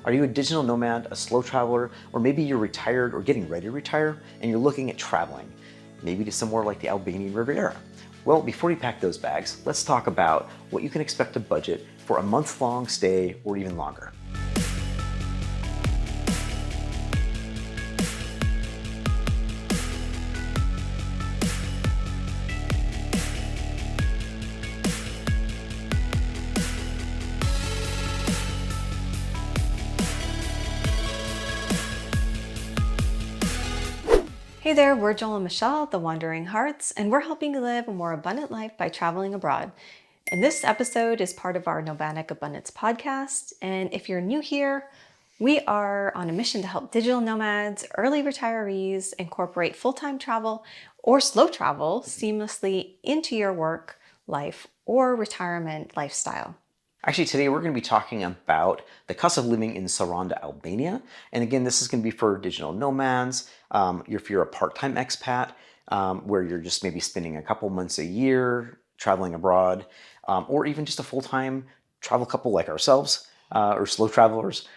Are you a digital nomad, a slow traveler, or maybe you're retired or getting ready to retire and you're looking at traveling, maybe to somewhere like the Albanian Riviera? Well, before you pack those bags, let's talk about what you can expect to budget for a month-long stay or even longer. Hey there, we're Joel and Michelle, the Wandering Hartz, and we're helping you live a more abundant life by traveling abroad. And this episode is part of our Nomadic Abundance podcast. And if you're new here, we are on a mission to help digital nomads, early retirees incorporate full-time travel or slow travel seamlessly into your work life or retirement lifestyle. Actually, today we're going to be talking about the cost of living in Saranda, Albania. And again, this is going to be for digital nomads, if you're a part-time expat, where you're just maybe spending a couple months a year traveling abroad, or even just a full-time travel couple like ourselves, or slow travelers,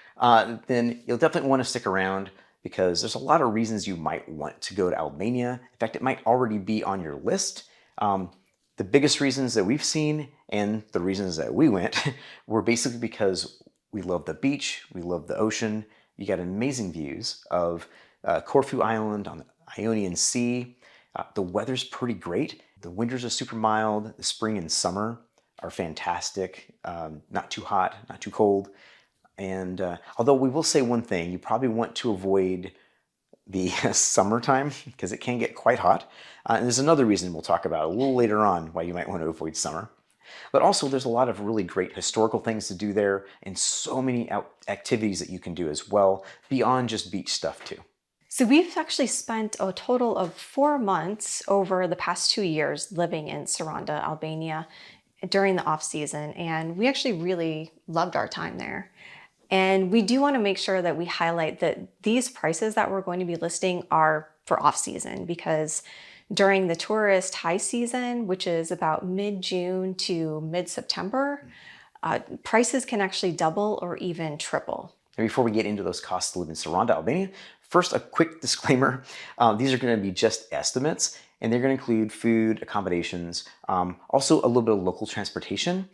then you'll definitely want to stick around because there's a lot of reasons you might want to go to Albania. In fact, it might already be on your list. The biggest reasons that we've seen and the reasons that we went were basically because we love the beach, we love the ocean. You got amazing views of Corfu Island on the Ionian Sea. The weather's pretty great. The winters are super mild. The spring and summer are fantastic. Not too hot, not too cold. And although we will say one thing, you probably want to avoid the summertime because it can get quite hot. And there's another reason we'll talk about a little later on why you might want to avoid summer. But also there's a lot of really great historical things to do there and so many activities that you can do as well beyond just beach stuff too. So we've actually spent a total of 4 months over the past 2 years living in Saranda, Albania during the off season. And we actually really loved our time there. And we do want to make sure that we highlight that these prices that we're going to be listing are for off-season because during the tourist high season, which is about mid-June to mid-September, prices can actually double or even triple. And before we get into those costs to live in Saranda, Albania, first a quick disclaimer. These are going to be just estimates and they're going to include food, accommodations, also a little bit of local transportation.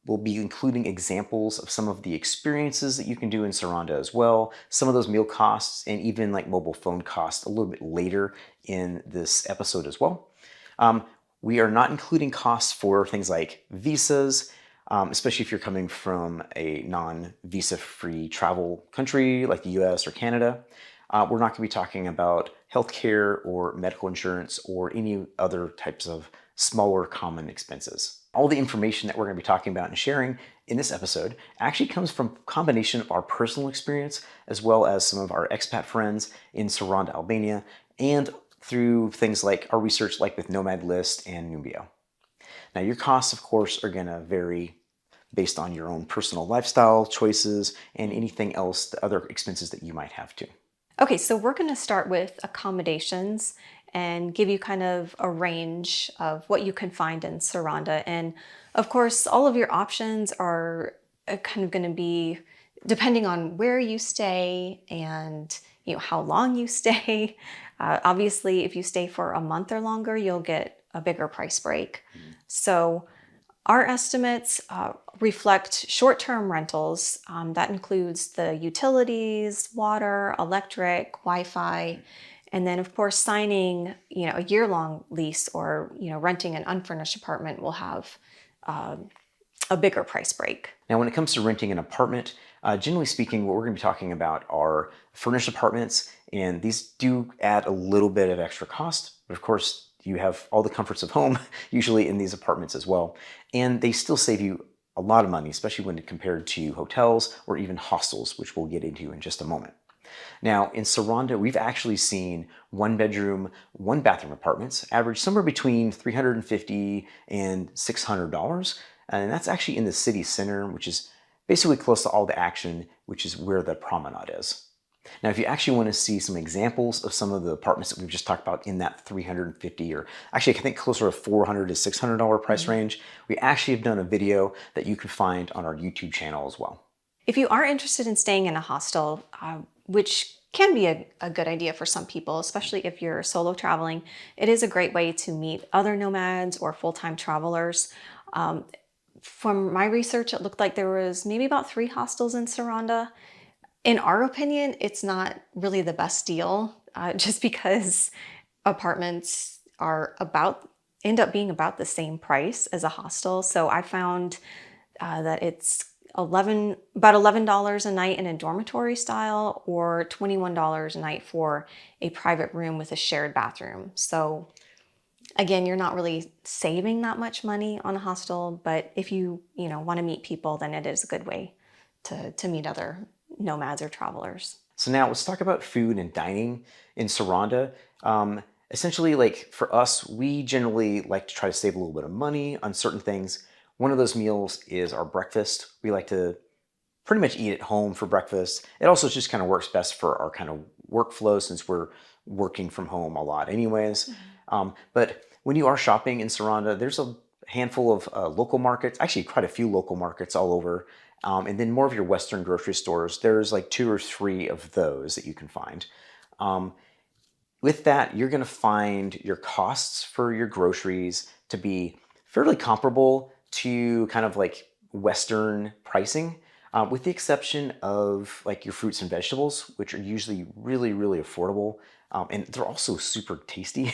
We'll be including examples of some of the experiences that you can do in Saranda as well, some of those meal costs, and even like mobile phone costs a little bit later in this episode as well. We are not including costs for things like visas, especially if you're coming from a non-visa free travel country like the US or Canada. We're not going to be talking about healthcare or medical insurance or any other types of smaller common expenses. All the information that we're going to be talking about and sharing in this episode actually comes from a combination of our personal experience as well as some of our expat friends in Saranda, Albania, and through things like our research like with Nomad List and Numbeo. Now your costs, of course, are going to vary based on your own personal lifestyle choices and anything else, the other expenses that you might have too. Okay, so we're going to start with accommodations and give you kind of a range of what you can find in Saranda. And of course, all of your options are kind of going to be depending on where you stay and how long you stay. Obviously, if you stay for a month or longer, you'll get a bigger price break. So our estimates reflect short-term rentals. That includes the utilities, water, electric, Wi-Fi, and then of course signing a year-long lease or renting an unfurnished apartment will have a bigger price break. Now when it comes to renting an apartment, generally speaking, what we're going to be talking about are furnished apartments, and these do add a little bit of extra cost, but of course you have all the comforts of home usually in these apartments as well, and they still save you a lot of money, especially when compared to hotels or even hostels, which we'll get into in just a moment. Now in Saranda, we've actually seen 1-bedroom, 1-bathroom apartments average somewhere between $350 and $600. And that's actually in the city center, which is basically close to all the action, which is where the promenade is. Now, if you actually want to see some examples of some of the apartments that we've just talked about in that $350 or actually I think closer to $400 to $600 price range, we actually have done a video that you can find on our YouTube channel as well. If you are interested in staying in a hostel, which can be a good idea for some people, especially if you're solo traveling, it is a great way to meet other nomads or full-time travelers. Um, from my research, it looked like there was maybe about 3 hostels in Saranda. In our opinion, it's not really the best deal, just because apartments end up being about the same price as a hostel. So I found that it's about $11 a night in a dormitory style, or $21 a night for a private room with a shared bathroom. So again, you're not really saving that much money on a hostel, but if you want to meet people, then it is a good way to meet other nomads or travelers. So now let's talk about food and dining in Saranda. Essentially, like for us, we generally like to try to save a little bit of money on certain things. One of those meals is our breakfast. We like to pretty much eat at home for breakfast. It also just kind of works best for our kind of workflow since we're working from home a lot anyways. But when you are shopping in Saranda, there's a handful of local markets, actually quite a few local markets all over. And then more of your Western grocery stores, there's like 2 or 3 of those that you can find. With that, you're going to find your costs for your groceries to be fairly comparable to kind of like Western pricing, with the exception of like your fruits and vegetables, which are usually really, really affordable. And they're also super tasty.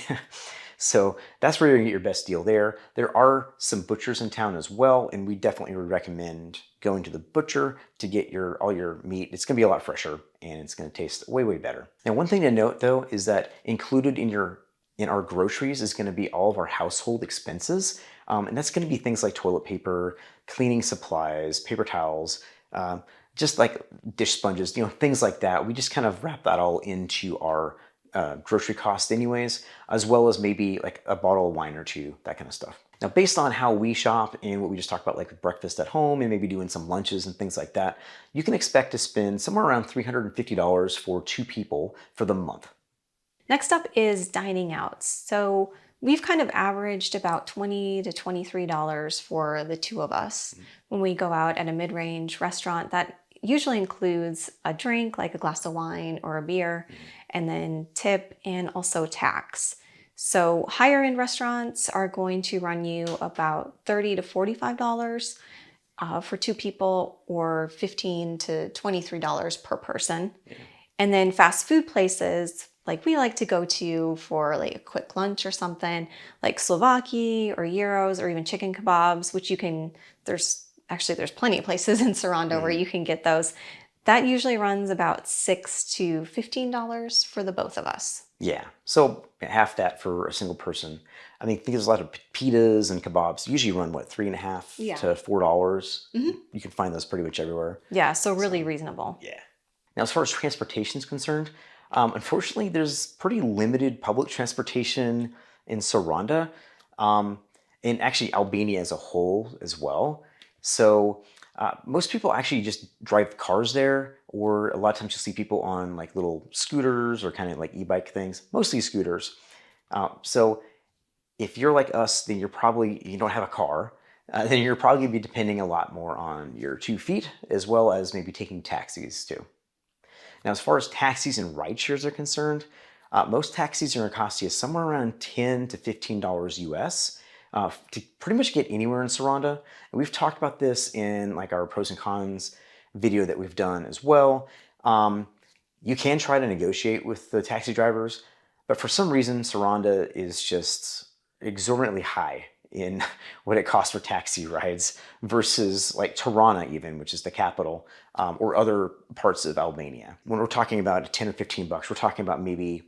So that's where you're gonna get your best deal there. There are some butchers in town as well, and we definitely would recommend going to the butcher to get all your meat. It's gonna be a lot fresher and it's gonna taste way, way better. Now, one thing to note though is that included in our groceries is gonna be all of our household expenses. And that's gonna be things like toilet paper, cleaning supplies, paper towels, just like dish sponges, things like that. We just kind of wrap that all into our grocery cost anyways, as well as maybe like a bottle of wine or 2, that kind of stuff. Now, based on how we shop and what we just talked about, like breakfast at home and maybe doing some lunches and things like that, you can expect to spend somewhere around $350 for 2 people for the month. Next up is dining out. So we've kind of averaged about $20 to $23 for the 2 of us when we go out at a mid-range restaurant. That usually includes a drink like a glass of wine or a beer, and then tip and also tax. So higher end restaurants are going to run you about $30 to $45 for 2 people, or $15 to $23 per person. And then fast food places, like we like to go to for like a quick lunch or something, like Slovaki or gyros or even chicken kebabs, which there's plenty of places in Saranda where you can get those. That usually runs about $6 to $15 for the both of us. Yeah, so half that for a single person. I think there's a lot of pitas and kebabs. Usually run what, $3.50 to $4. You can find those pretty much everywhere. Yeah, so really reasonable. Yeah. Now, as far as transportation is concerned, unfortunately, there's pretty limited public transportation in Saranda, and actually Albania as a whole as well. So most people actually just drive cars there, or a lot of times you'll see people on like little scooters or kind of like e-bike things, mostly scooters. So if you're like us, then you don't have a car, then you're probably gonna be depending a lot more on your 2 feet, as well as maybe taking taxis too. Now, as far as taxis and ride shares are concerned, most taxis are going to cost you somewhere around $10 to $15 US to pretty much get anywhere in Saranda. And we've talked about this in like our pros and cons video that we've done as well. You can try to negotiate with the taxi drivers, but for some reason, Saranda is just exorbitantly high in what it costs for taxi rides versus like Tirana even, which is the capital, or other parts of Albania. When we're talking about 10 or 15 bucks, we're talking about maybe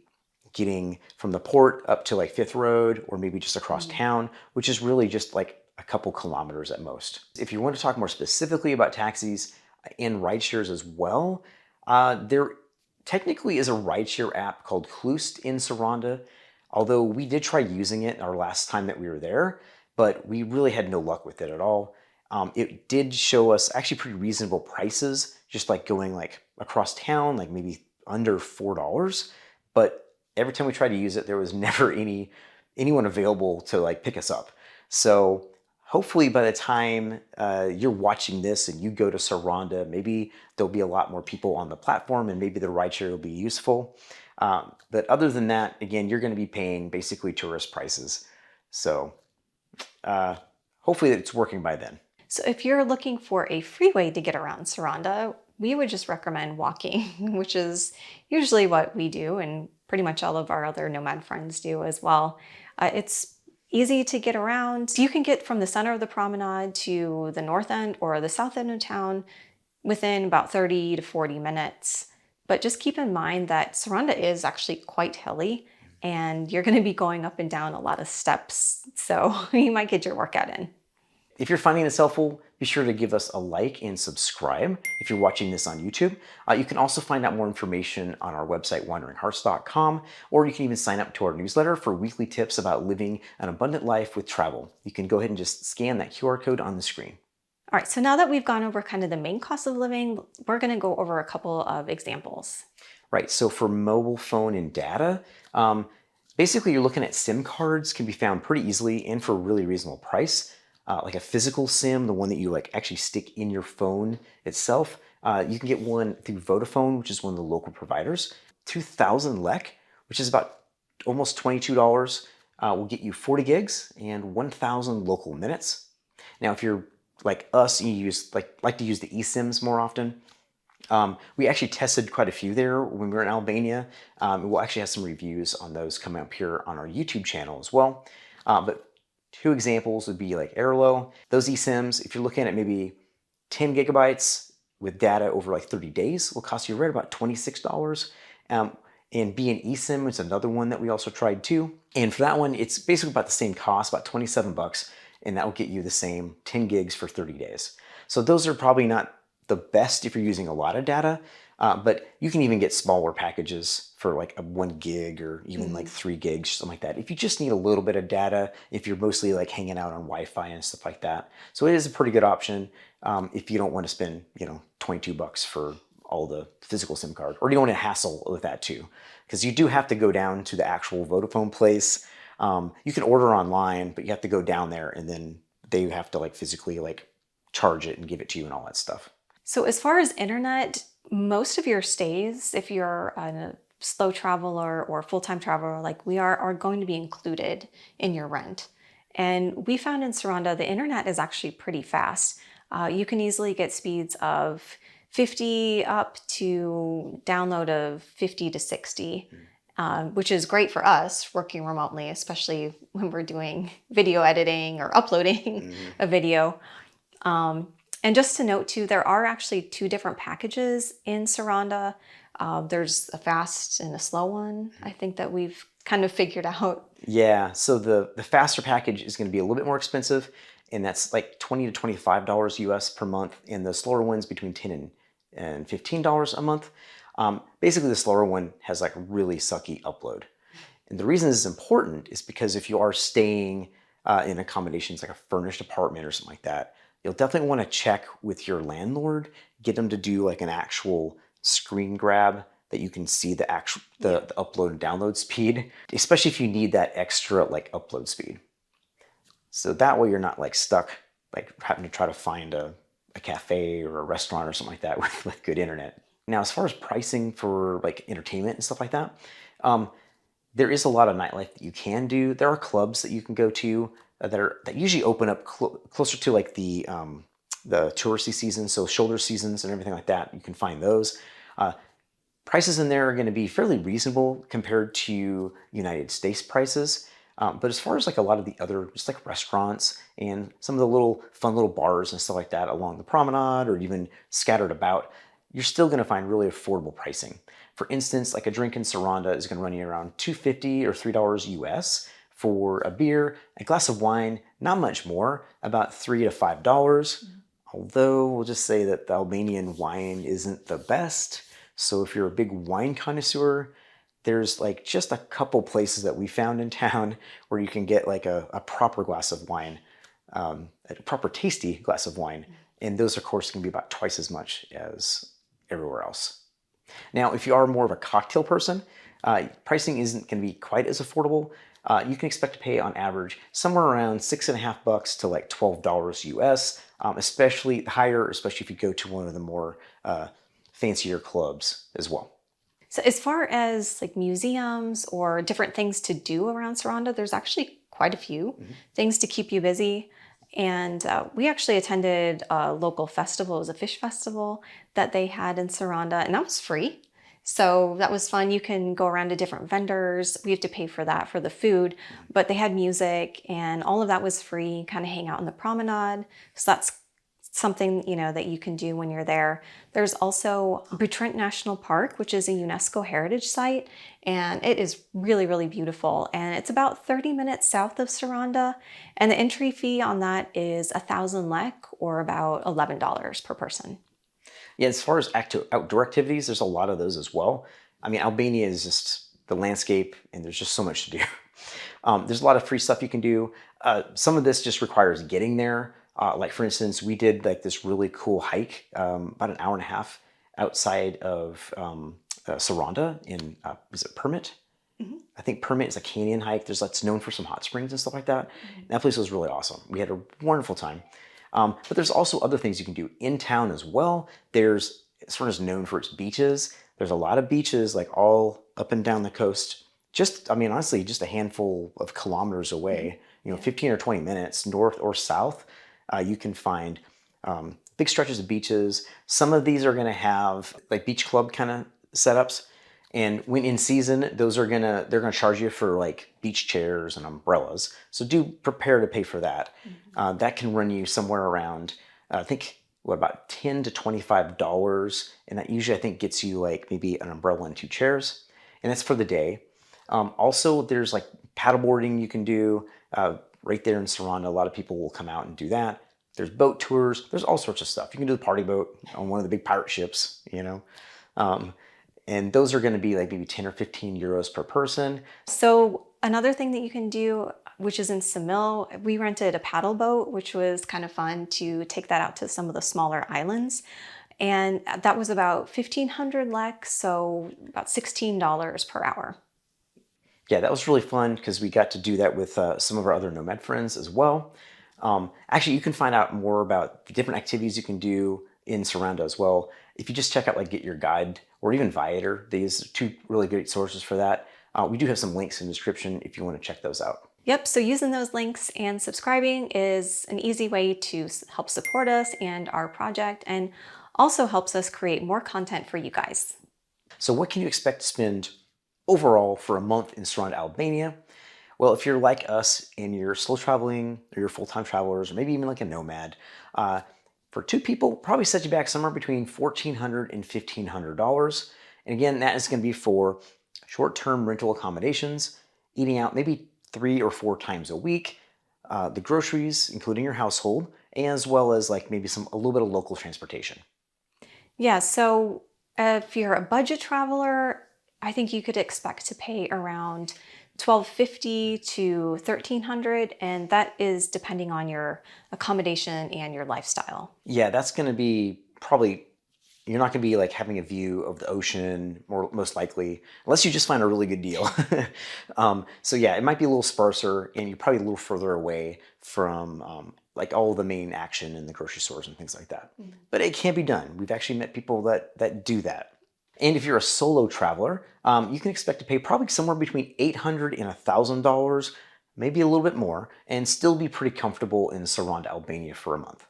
getting from the port up to like Fifth Road, or maybe just across town, which is really just like a couple kilometers at most. If you want to talk more specifically about taxis and ride shares as well, there technically is a rideshare app called Kloost in Saranda, although we did try using it our last time that we were there, but we really had no luck with it at all. It did show us actually pretty reasonable prices, just like going like across town, like maybe under $4. But every time we tried to use it, there was never anyone available to like pick us up. So hopefully by the time you're watching this and you go to Saranda, maybe there'll be a lot more people on the platform and maybe the rideshare will be useful. But other than that, again, you're going to be paying basically tourist prices. So hopefully it's working by then. So if you're looking for a free way to get around Saranda, we would just recommend walking, which is usually what we do and pretty much all of our other nomad friends do as well. It's easy to get around. You can get from the center of the promenade to the north end or the south end of town within about 30 to 40 minutes. But just keep in mind that Saranda is actually quite hilly and you're going to be going up and down a lot of steps. So you might get your workout in. If you're finding this helpful, be sure to give us a like and subscribe if you're watching this on YouTube. You can also find out more information on our website, wanderinghartz.com, or you can even sign up to our newsletter for weekly tips about living an abundant life with travel. You can go ahead and just scan that QR code on the screen. All right, so now that we've gone over kind of the main cost of living, we're going to go over a couple of examples. Right, so for mobile phone and data, basically you're looking at SIM cards can be found pretty easily and for a really reasonable price. Like a physical SIM, the one that you like actually stick in your phone itself. You can get one through Vodafone, which is one of the local providers. 2,000 lek, which is about almost $22, will get you 40 gigs and 1,000 local minutes. Now, if you're like us, you use like to use the eSIMs more often. We actually tested quite a few there when we were in Albania. We'll actually have some reviews on those coming up here on our YouTube channel as well. But two examples would be like Airlo. Those eSIMs, if you're looking at maybe 10 gigabytes with data over like 30 days, will cost you right about $26. And being eSIM is another one that we also tried too. And for that one, it's basically about the same cost, about 27 bucks, and that will get you the same 10 gigs for 30 days. So those are probably not the best if you're using a lot of data, but you can even get smaller packages for like a 1 gig or even like 3 gigs, something like that. If you just need a little bit of data, if you're mostly like hanging out on Wi-Fi and stuff like that. So it is a pretty good option if you don't want to spend, 22 bucks for all the physical SIM card, or you don't want to hassle with that too, because you do have to go down to the actual Vodafone place. You can order online, but you have to go down there and then they have to like physically like charge it and give it to you and all that stuff. So as far as internet, most of your stays, if you're a slow traveler or full-time traveler like we are going to be included in your rent. And we found in Saranda, the internet is actually pretty fast. You can easily get speeds of 50 up to download of 50 to 60, which is great for us working remotely, especially when we're doing video editing or uploading a video. And just to note too, there are actually 2 different packages in Saranda. There's a fast and a slow one, I think, that we've kind of figured out. Yeah, so the faster package is going to be a little bit more expensive, and that's like $20 to $25 US per month, and the slower one's between $10 and $15 a month. Basically, the slower one has like really sucky upload. And the reason this is important is because if you are staying in accommodations like a furnished apartment or something like that, you'll definitely want to check with your landlord, get them to do like an actual screen grab that you can see the upload and download speed, especially if you need that extra like upload speed. So that way you're not like stuck like having to try to find a cafe or a restaurant or something like that with good internet. Now, as far as pricing for like entertainment and stuff like that, there is a lot of nightlife that you can do. There are clubs that you can go to that usually open up closer to like the touristy season, so shoulder seasons and everything like that. You can find those. Prices in there are going to be fairly reasonable compared to United States prices. But as far as like a lot of the other just like restaurants and some of the fun little bars and stuff like that along the promenade or even scattered about, you're still going to find really affordable pricing. For instance, like a drink in Saranda is going to run you around $2.50 or $3 US. For a beer, a glass of wine, not much more, about $3 to $5. Although we'll just say that the Albanian wine isn't the best. So if you're a big wine connoisseur, there's like just a couple places that we found in town where you can get like a proper glass of wine, a proper tasty glass of wine. And those of course can be about twice as much as everywhere else. Now, if you are more of a cocktail person, pricing isn't going to be quite as affordable. you can expect to pay on average somewhere around $6.50 to like $12 US, especially higher, especially if you go to one of the more fancier clubs as well. So as far as like museums or different things to do around Saranda, there's actually quite a few things to keep you busy. And we actually attended a local festival. It was a fish festival that they had in Saranda, and that was free. So that was fun. You can go around to different vendors. We have to pay for that for the food, but they had music and all of that was free. Kind of hang out in the promenade. So that's something, that you can do when you're there. There's also Butrint National Park, which is a UNESCO heritage site, and it is really, really beautiful. And it's about 30 minutes south of Saranda, and the entry fee on that is 1,000 lek, or about $11 per person. Yeah, as far as outdoor activities, there's a lot of those as well. I mean, Albania is just the landscape, and there's just so much to do. There's a lot of free stuff you can do. Some of this just requires getting there. Like for instance, we did like this really cool hike, about an hour and a half outside of Saranda in, is it Permit? I think Permit is a canyon hike. It's known for some hot springs and stuff like that. And that place was really awesome. We had a wonderful time. But there's also other things you can do in town as well. Sort of known for its beaches. There's a lot of beaches like all up and down the coast. Honestly, just a handful of kilometers away, 15 or 20 minutes north or south, you can find big stretches of beaches. Some of these are going to have like beach club kind of setups. And when in season, they're gonna charge you for like beach chairs and umbrellas. So do prepare to pay for that. That can run you somewhere around, I think, about $10 to $25, and that usually I think gets you like maybe an umbrella and 2 chairs, and that's for the day. Also, there's like paddleboarding you can do right there in Saranda. A lot of people will come out and do that. There's boat tours. There's all sorts of stuff. You can do the party boat on one of the big pirate ships, and those are going to be like maybe 10 or 15 euros per person. So another thing that you can do, which is in Samil, we rented a paddle boat, which was kind of fun to take that out to some of the smaller islands. And that was about 1,500 lek, so about $16 per hour. Yeah, that was really fun because we got to do that with some of our other nomad friends as well. Actually, you can find out more about the different activities you can do in Saranda as well. If you just check out like Get Your Guide or even Viator, these are 2 really great sources for that. We do have some links in the description if you want to check those out. Yep, so using those links and subscribing is an easy way to help support us and our project, and also helps us create more content for you guys. So what can you expect to spend overall for a month in Saranda, Albania? Well, if you're like us and you're slow traveling, or you're full-time travelers, or maybe even like a nomad, for 2 people, probably set you back somewhere between $1,400 and $1,500. And again, that is going to be for short-term rental accommodations, eating out maybe 3 or 4 times a week, the groceries, including your household, as well as like maybe a little bit of local transportation. Yeah, so if you're a budget traveler, I think you could expect to pay around $1,250 to $1,300, and that is depending on your accommodation and your lifestyle. Yeah, that's going to be probably, you're not going to be like having a view of the ocean, most likely, unless you just find a really good deal. So yeah, it might be a little sparser, and you're probably a little further away from like all the main action in the grocery stores and things like that. But it can be done. We've actually met people that do that. And if you're a solo traveler, you can expect to pay probably somewhere between $800 and $1,000, maybe a little bit more, and still be pretty comfortable in Saranda, Albania for a month.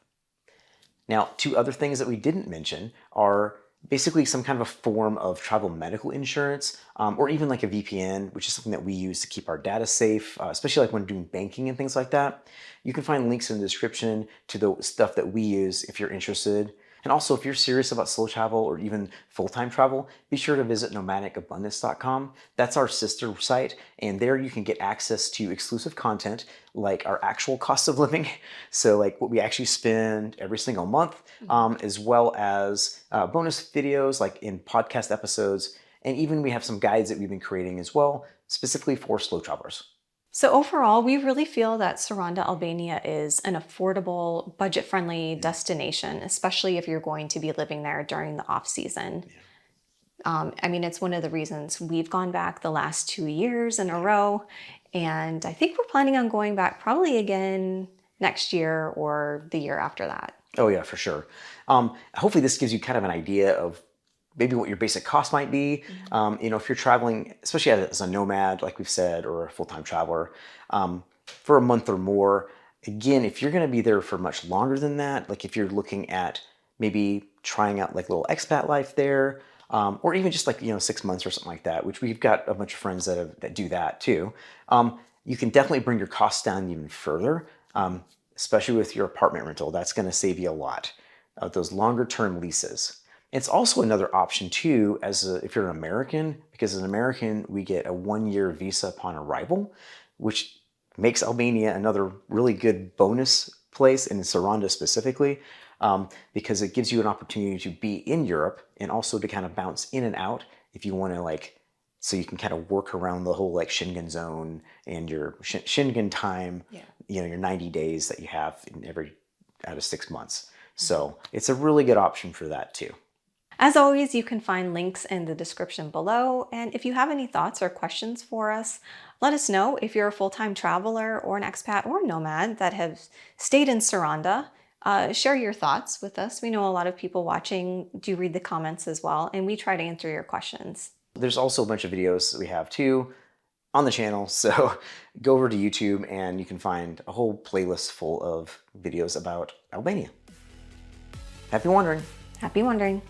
Now, 2 other things that we didn't mention are basically some kind of a form of travel medical insurance, or even like a VPN, which is something that we use to keep our data safe, especially like when doing banking and things like that. You can find links in the description to the stuff that we use if you're interested. And also, if you're serious about slow travel or even full-time travel, be sure to visit nomadicabundance.com. That's our sister site, and there you can get access to exclusive content like our actual cost of living, so like what we actually spend every single month, as well as bonus videos like in podcast episodes, and even we have some guides that we've been creating as well, specifically for slow travelers. So overall, we really feel that Saranda, Albania is an affordable, budget-friendly destination, especially if you're going to be living there during the off season. I mean, it's one of the reasons we've gone back the last 2 years in a row. And I think we're planning on going back probably again next year or the year after that. Oh yeah, for sure. Hopefully this gives you kind of an idea of maybe what your basic cost might be. If you're traveling, especially as a nomad, like we've said, or a full-time traveler, for a month or more. Again, if you're going to be there for much longer than that, like if you're looking at maybe trying out like little expat life there, or even just like 6 months or something like that, which we've got a bunch of friends that do that too. You can definitely bring your costs down even further, especially with your apartment rental. That's going to save you a lot of those longer term leases. It's also another option too, if you're an American, because as an American, we get a 1-year visa upon arrival, which makes Albania another really good bonus place, and in Saranda specifically, because it gives you an opportunity to be in Europe and also to kind of bounce in and out if you want to so you can kind of work around the whole Schengen zone and your Schengen time, your 90 days that you have in every out of 6 months. So it's a really good option for that too. As always, you can find links in the description below. And if you have any thoughts or questions for us, let us know. If you're a full-time traveler or an expat or nomad that have stayed in Saranda, share your thoughts with us. We know a lot of people watching do read the comments as well, and we try to answer your questions. There's also a bunch of videos that we have too on the channel. So go over to YouTube and you can find a whole playlist full of videos about Albania. Happy wandering. Happy wandering.